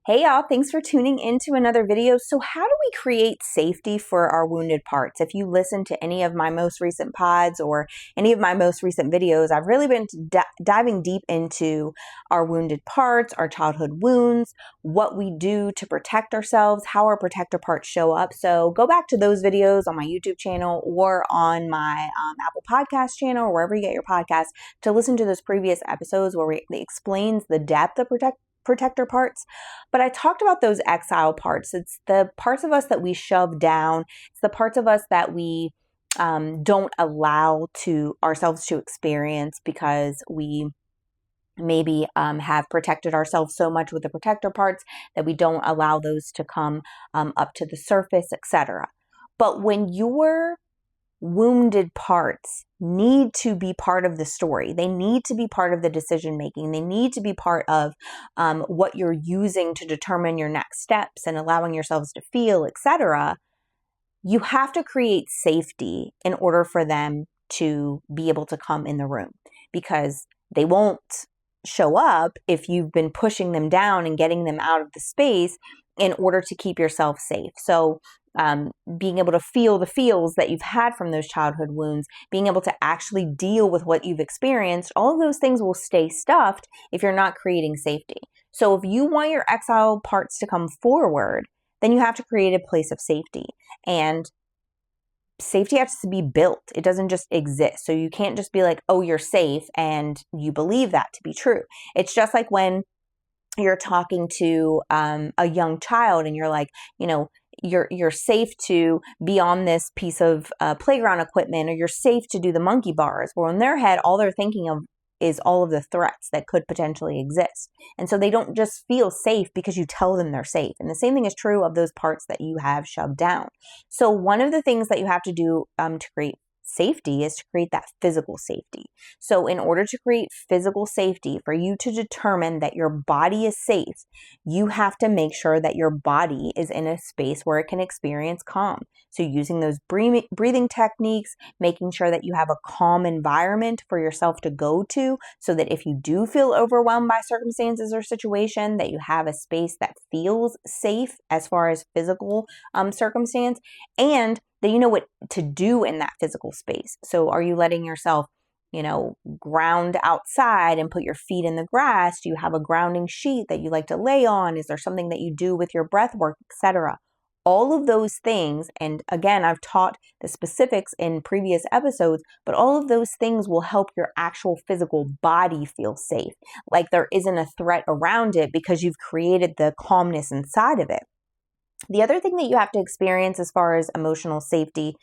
Hey y'all, thanks for tuning into another video. So how do we create safety for our wounded parts? If you listen to any of my most recent pods or any of my most recent videos, I've really been diving deep into our wounded parts, our childhood wounds, what we do to protect ourselves, how our protector parts show up. So go back to those videos on my YouTube channel or on my Apple Podcast channel or wherever you get your podcasts to listen to those previous episodes where it explains the depth of protector parts. But I talked about those exile parts. It's the parts of us that we shove down. It's the parts of us that we don't allow to ourselves to experience because we maybe have protected ourselves so much with the protector parts that we don't allow those to come up to the surface, etc. But when your wounded parts need to be part of the story, they need to be part of the decision making, they need to be part of what you're using to determine your next steps and allowing yourselves to feel, etc. You have to create safety in order for them to be able to come in the room, because they won't show up if you've been pushing them down and getting them out of the space in order to keep yourself safe. So being able to feel the feels that you've had from those childhood wounds, being able to actually deal with what you've experienced, all of those things will stay stuffed if you're not creating safety. So if you want your exile parts to come forward, then you have to create a place of safety. And safety has to be built. It doesn't just exist. So you can't just be like, oh, you're safe, and you believe that to be true. It's just like when you're talking to a young child and you're like, you're safe to be on this piece of playground equipment, or you're safe to do the monkey bars. Well, in their head, all they're thinking of is all of the threats that could potentially exist. And so they don't just feel safe because you tell them they're safe. And the same thing is true of those parts that you have shoved down. So one of the things that you have to do to create safety is to create that physical safety. So in order to create physical safety, for you to determine that your body is safe, you have to make sure that your body is in a space where it can experience calm. So using those breathing techniques, making sure that you have a calm environment for yourself to go to, so that if you do feel overwhelmed by circumstances or situation, that you have a space that feels safe as far as physical circumstance, and that you know what to do in that physical space. So are you letting yourself, ground outside and put your feet in the grass? Do you have a grounding sheet that you like to lay on? Is there something that you do with your breath work, etc.? All of those things, and again, I've taught the specifics in previous episodes, but all of those things will help your actual physical body feel safe. Like there isn't a threat around it because you've created the calmness inside of it. The other thing that you have to experience as far as emotional safety,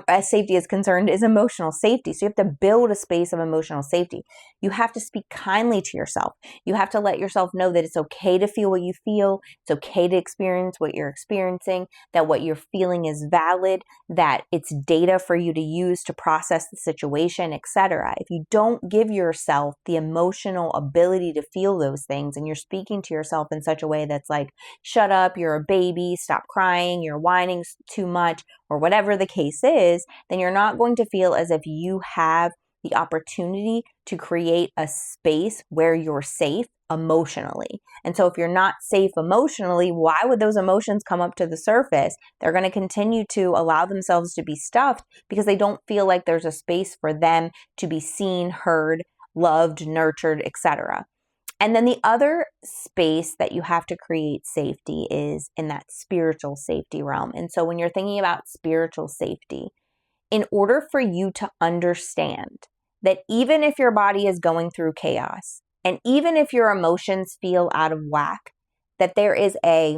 as safety is concerned, is emotional safety. So you have to build a space of emotional safety. You have to speak kindly to yourself. You have to let yourself know that it's okay to feel what you feel. It's okay to experience what you're experiencing, that what you're feeling is valid, that it's data for you to use to process the situation, etc. If you don't give yourself the emotional ability to feel those things, and you're speaking to yourself in such a way that's like, shut up, you're a baby, stop crying, you're whining too much, or whatever the case is, then you're not going to feel as if you have the opportunity to create a space where you're safe emotionally. And so if you're not safe emotionally, why would those emotions come up to the surface? They're going to continue to allow themselves to be stuffed because they don't feel like there's a space for them to be seen, heard, loved, nurtured, etc. And then the other space that you have to create safety is in that spiritual safety realm. And so when you're thinking about spiritual safety, in order for you to understand that even if your body is going through chaos, and even if your emotions feel out of whack, that there is a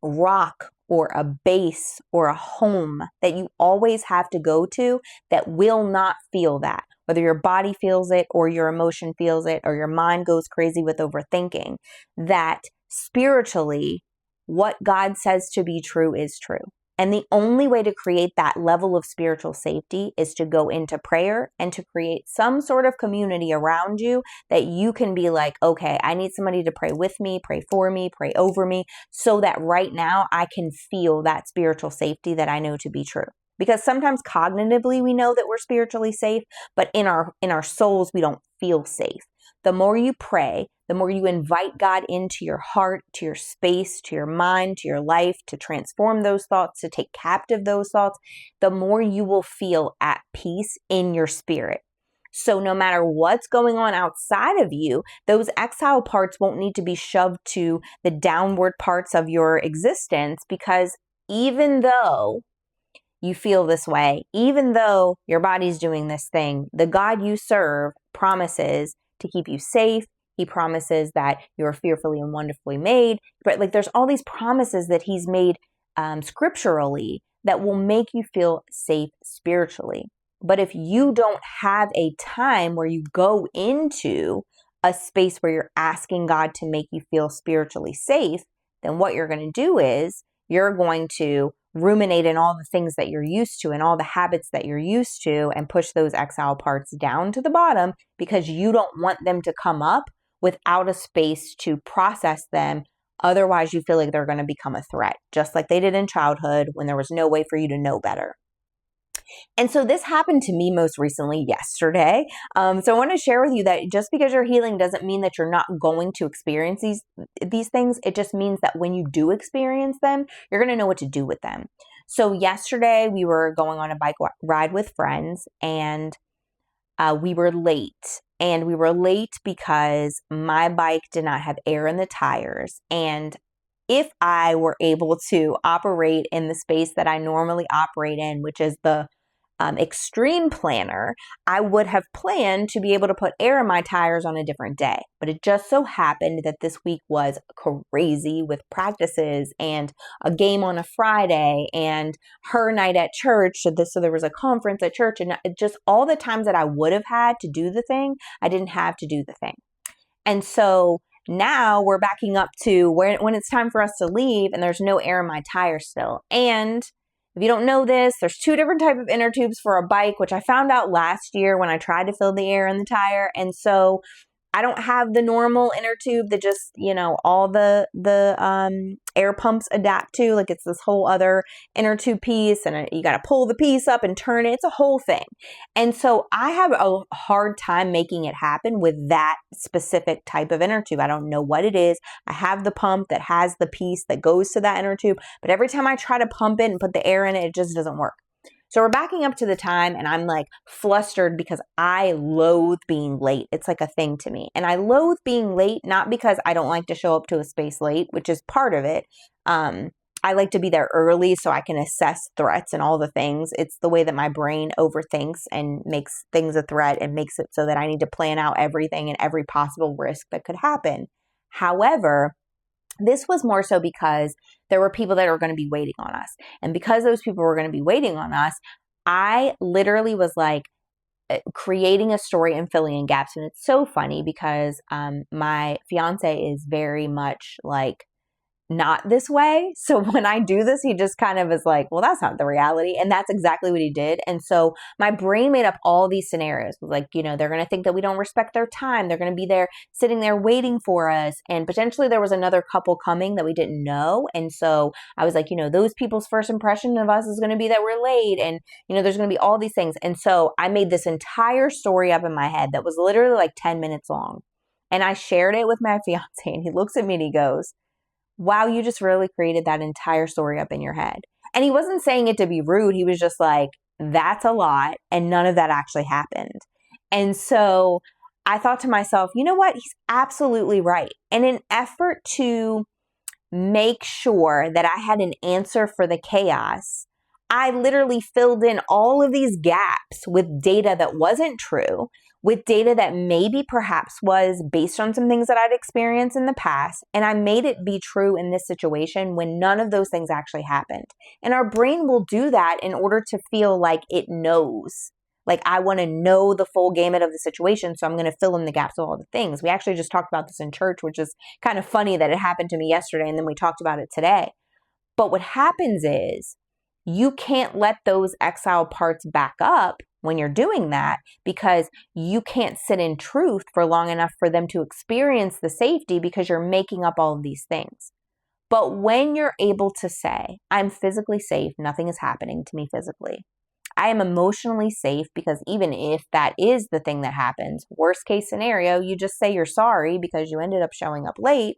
rock or a base or a home that you always have to go to that will not feel that. Whether your body feels it or your emotion feels it or your mind goes crazy with overthinking, that spiritually, what God says to be true is true. And the only way to create that level of spiritual safety is to go into prayer and to create some sort of community around you that you can be like, okay, I need somebody to pray with me, pray for me, pray over me, so that right now I can feel that spiritual safety that I know to be true. Because sometimes cognitively we know that we're spiritually safe, but in our souls we don't feel safe. the more you pray, the more you invite God into your heart, to your space, to your mind, to your life, to transform those thoughts, to take captive those thoughts, the more you will feel at peace in your spirit. So no matter what's going on outside of you, those exile parts won't need to be shoved to the downward parts of your existence, because even though you feel this way, even though your body's doing this thing, the God you serve promises to keep you safe. He promises that you're fearfully and wonderfully made. But like, there's all these promises that he's made scripturally that will make you feel safe spiritually. But if you don't have a time where you go into a space where you're asking God to make you feel spiritually safe, then what you're going to do is you're going to ruminate in all the things that you're used to and all the habits that you're used to and push those exile parts down to the bottom because you don't want them to come up without a space to process them. Otherwise, you feel like they're going to become a threat, just like they did in childhood when there was no way for you to know better. And so this happened to me most recently yesterday. So I want to share with you that just because you're healing doesn't mean that you're not going to experience these things. It just means that when you do experience them, you're going to know what to do with them. So yesterday we were going on a bike ride with friends, and we were late. And we were late because my bike did not have air in the tires. And if I were able to operate in the space that I normally operate in, which is the extreme planner, I would have planned to be able to put air in my tires on a different day. But it just so happened that this week was crazy with practices and a game on a Friday and her night at church. So there was a conference at church, and just all the times that I would have had to do the thing, I didn't have to do the thing. And so now we're backing up to when it's time for us to leave and there's no air in my tire still. And if you don't know this, there's two different types of inner tubes for a bike, which I found out last year when I tried to fill the air in the tire. And so I don't have the normal inner tube that just, all the air pumps adapt to. Like, it's this whole other inner tube piece, and you got to pull the piece up and turn it. It's a whole thing. And so I have a hard time making it happen with that specific type of inner tube. I don't know what it is. I have the pump that has the piece that goes to that inner tube, but every time I try to pump it and put the air in it, it just doesn't work. So we're backing up to the time, and I'm like flustered because I loathe being late. It's like a thing to me. And I loathe being late, not because I don't like to show up to a space late, which is part of it. I like to be there early so I can assess threats and all the things. It's the way that my brain overthinks and makes things a threat and makes it so that I need to plan out everything and every possible risk that could happen. However, this was more so because there were people that were going to be waiting on us. And because those people were going to be waiting on us, I literally was like creating a story and filling in gaps. And it's so funny because my fiance is very much like not this way. So when I do this, he just kind of is like, well, that's not the reality. And that's exactly what he did. And so my brain made up all these scenarios. Like, they're going to think that we don't respect their time. They're going to be there sitting there waiting for us. And potentially there was another couple coming that we didn't know. And so I was like, those people's first impression of us is going to be that we're late. And, there's going to be all these things. And so I made this entire story up in my head that was literally like 10 minutes long. And I shared it with my fiance, and he looks at me and he goes, wow, you just really created that entire story up in your head. And he wasn't saying it to be rude. He was just like, that's a lot. And none of that actually happened. And so I thought to myself, you know what? He's absolutely right. In an effort to make sure that I had an answer for the chaos, I literally filled in all of these gaps with data that wasn't true, with data that maybe perhaps was based on some things that I'd experienced in the past. And I made it be true in this situation when none of those things actually happened. And our brain will do that in order to feel like it knows. Like, I want to know the full gamut of the situation, so I'm going to fill in the gaps of all the things. We actually just talked about this in church, which is kind of funny that it happened to me yesterday, and then we talked about it today. But what happens is you can't let those exile parts back up when you're doing that, because you can't sit in truth for long enough for them to experience the safety, because you're making up all of these things. But when you're able to say, I'm physically safe, nothing is happening to me physically, I am emotionally safe because even if that is the thing that happens, worst case scenario, you just say you're sorry because you ended up showing up late.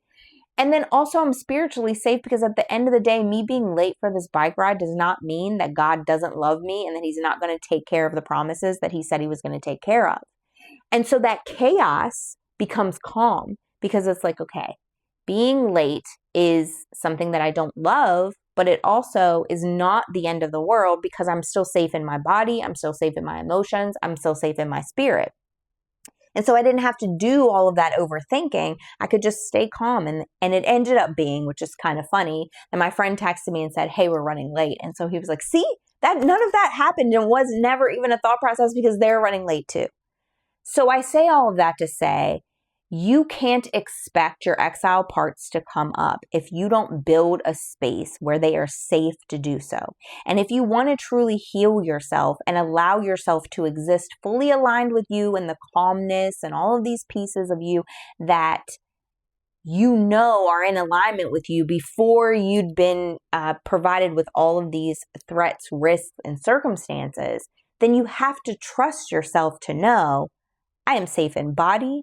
And then also I'm spiritually safe because at the end of the day, me being late for this bike ride does not mean that God doesn't love me and that he's not going to take care of the promises that he said he was going to take care of. And so that chaos becomes calm because it's like, okay, being late is something that I don't love, but it also is not the end of the world because I'm still safe in my body. I'm still safe in my emotions. I'm still safe in my spirit. And so I didn't have to do all of that overthinking. I could just stay calm. And it ended up being, which is kind of funny, and my friend texted me and said, hey, we're running late. And so he was like, see, that none of that happened and was never even a thought process because they're running late too. So I say all of that to say, you can't expect your exile parts to come up if you don't build a space where they are safe to do so. And if you want to truly heal yourself and allow yourself to exist fully aligned with you and the calmness and all of these pieces of you that you know are in alignment with you before you'd been provided with all of these threats, risks, and circumstances, then you have to trust yourself to know, I am safe in body,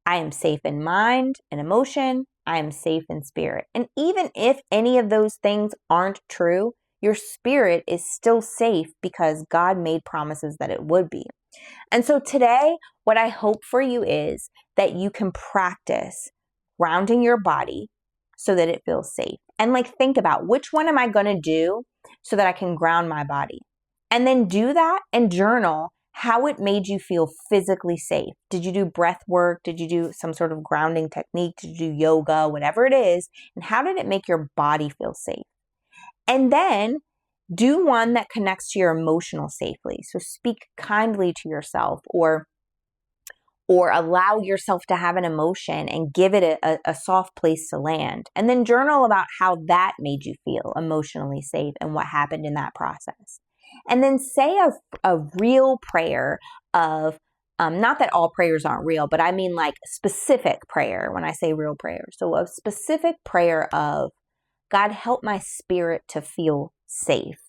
I am safe in mind and emotion. I am safe in spirit. And even if any of those things aren't true, your spirit is still safe because God made promises that it would be. And so today, what I hope for you is that you can practice grounding your body so that it feels safe. And like, think about which one am I going to do so that I can ground my body? And then do that and journal how it made you feel physically safe. Did you do breath work? Did you do some sort of grounding technique? Did you do yoga? Whatever it is. And how did it make your body feel safe? And then do one that connects to your emotional safely. So speak kindly to yourself or allow yourself to have an emotion and give it a soft place to land. And then journal about how that made you feel emotionally safe and what happened in that process. And then say a real prayer of, not that all prayers aren't real, but I mean like specific prayer when I say real prayer. So a specific prayer of, God, help my spirit to feel safe.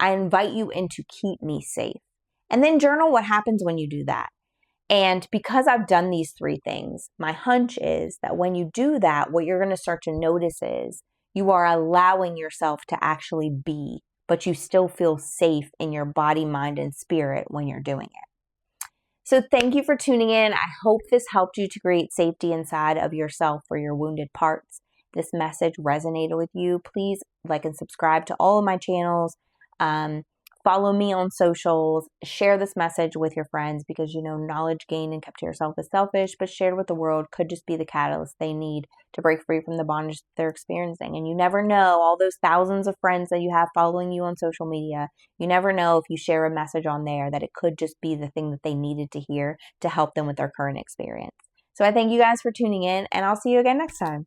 I invite you in to keep me safe. And then journal what happens when you do that. And because I've done these three things, my hunch is that when you do that, what you're going to start to notice is you are allowing yourself to actually be, but you still feel safe in your body, mind, and spirit when you're doing it. So thank you for tuning in. I hope this helped you to create safety inside of yourself for your wounded parts. This message resonated with you. Please like and subscribe to all of my channels. Follow me on socials, share this message with your friends because knowledge gained and kept to yourself is selfish, but shared with the world could just be the catalyst they need to break free from the bondage that they're experiencing. And you never know, all those thousands of friends that you have following you on social media, you never know if you share a message on there that it could just be the thing that they needed to hear to help them with their current experience. So I thank you guys for tuning in, and I'll see you again next time.